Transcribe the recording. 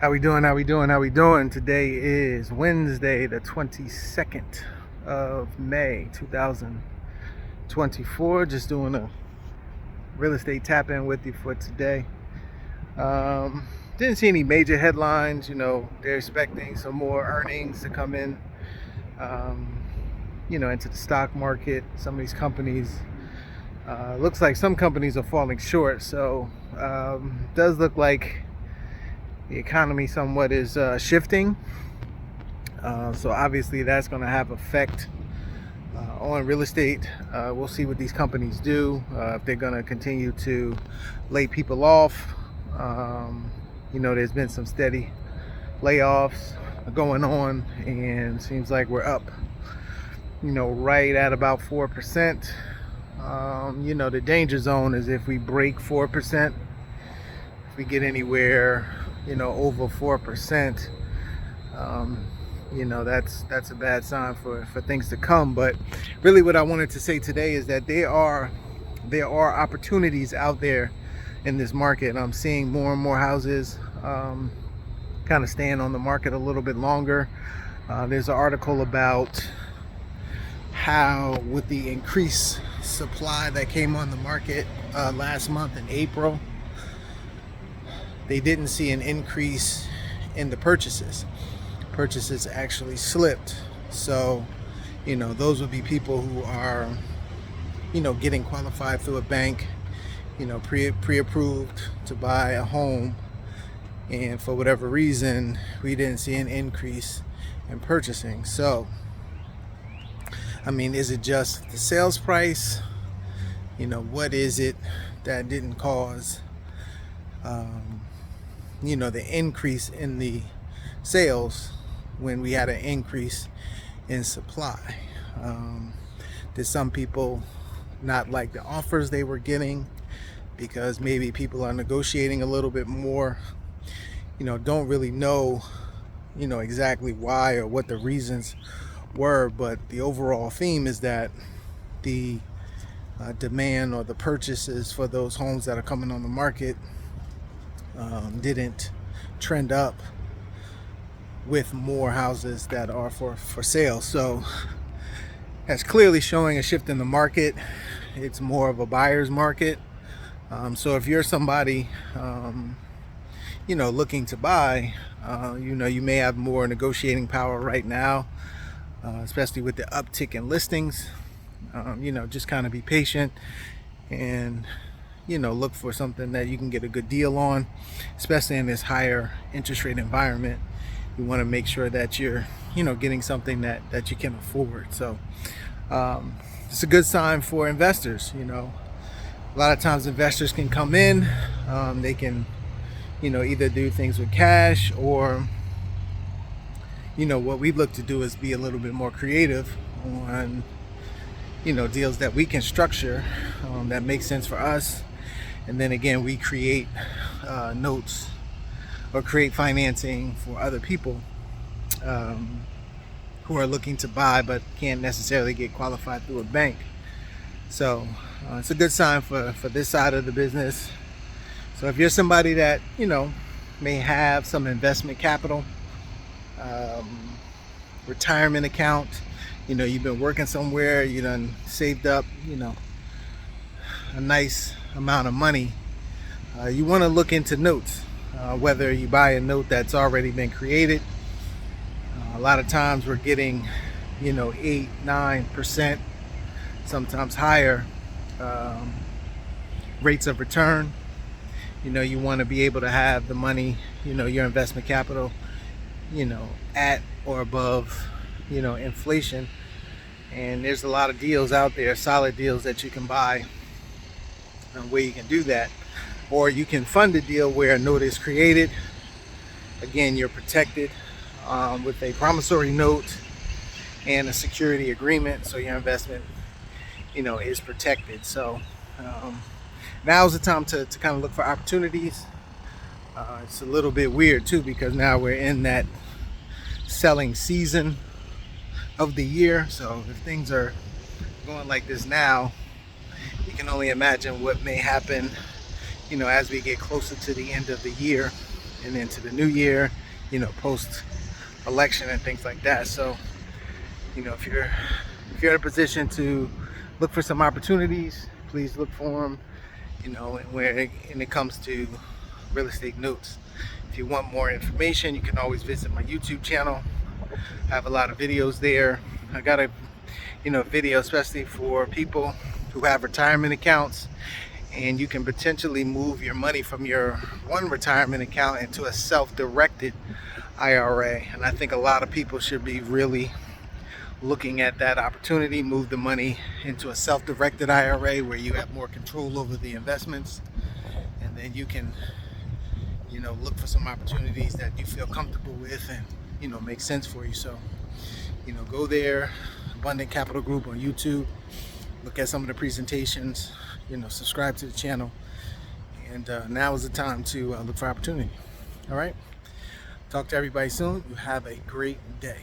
How we doing? How we doing? How we doing? Today is Wednesday, the 22nd of May, 2024. Just doing a real estate tap in with you for today. Didn't see any major headlines. They're expecting some more earnings to come in, um, into the stock market. Some of these companies, looks like some companies are falling short. So, does look like the economy somewhat is shifting. So obviously that's going to have effect on real estate. We'll see what these companies do, if they're going to continue to lay people off. There's been some steady layoffs going on, and seems like we're up, right at about 4%. The danger zone is if we break 4%. If we get anywhere, over 4%, that's a bad sign for things to come. But really what I wanted to say today is that there are opportunities out there in this market. I'm seeing more and more houses kind of staying on the market a little bit longer. There's an article about how with the increased supply that came on the market last month in April, they didn't see an increase in the purchases. Purchases actually slipped. So, those would be people who are, getting qualified through a bank, pre-approved to buy a home. And for whatever reason, we didn't see an increase in purchasing. So, is it just the sales price? What is it that didn't cause the increase in the sales when we had an increase in supply? Did some people not like the offers they were getting because maybe people are negotiating a little bit more? Don't really know, exactly why or what the reasons were, but the overall theme is that the demand or the purchases for those homes that are coming on the market didn't trend up with more houses that are for sale. So that's clearly showing a shift in the market. It's more of a buyer's market. So if you're somebody looking to buy, you may have more negotiating power right now, especially with the uptick in listings. Just kind of be patient and look for something that you can get a good deal on, especially in this higher interest rate environment. You want to make sure that you're getting something that you can afford. So it's a good sign for investors. A lot of times investors can come in, they can either do things with cash, or what we look to do is be a little bit more creative on deals that we can structure that make sense for us. And then again, we create notes or create financing for other people who are looking to buy but can't necessarily get qualified through a bank. So it's a good sign for this side of the business. So if you're somebody that may have some investment capital, retirement account, you've been working somewhere, you done saved up a nice amount of money, you want to look into notes, whether you buy a note that's already been created. A lot of times we're getting 8-9%, sometimes higher rates of return. You want to be able to have the money, your investment capital, at or above inflation. And there's a lot of deals out there, solid deals that you can buy where you can do that. Or you can fund a deal where a note is created. Again, you're protected with a promissory note and a security agreement, so your investment is protected. So now's the time to kind of look for opportunities. It's a little bit weird too, because now we're in that selling season of the year. So if things are going like this now, you can only imagine what may happen as we get closer to the end of the year. and into the new year, post election and things like that. So, if you're in a position to look for some opportunities, please look for them. And it comes to real estate notes. If you want more information, you can always visit my YouTube channel. I have a lot of videos there. I got a video especially for people who have retirement accounts, and you can potentially move your money from your one retirement account into a self-directed IRA. And I think a lot of people should be really looking at that opportunity. Move the money into a self-directed IRA where you have more control over the investments, and then you can look for some opportunities that you feel comfortable with and make sense for you. So go there, Abundant Capital Group on YouTube, look at some of the presentations, subscribe to the channel, and now is the time to look for opportunity. All right, talk to everybody soon. You have a great day.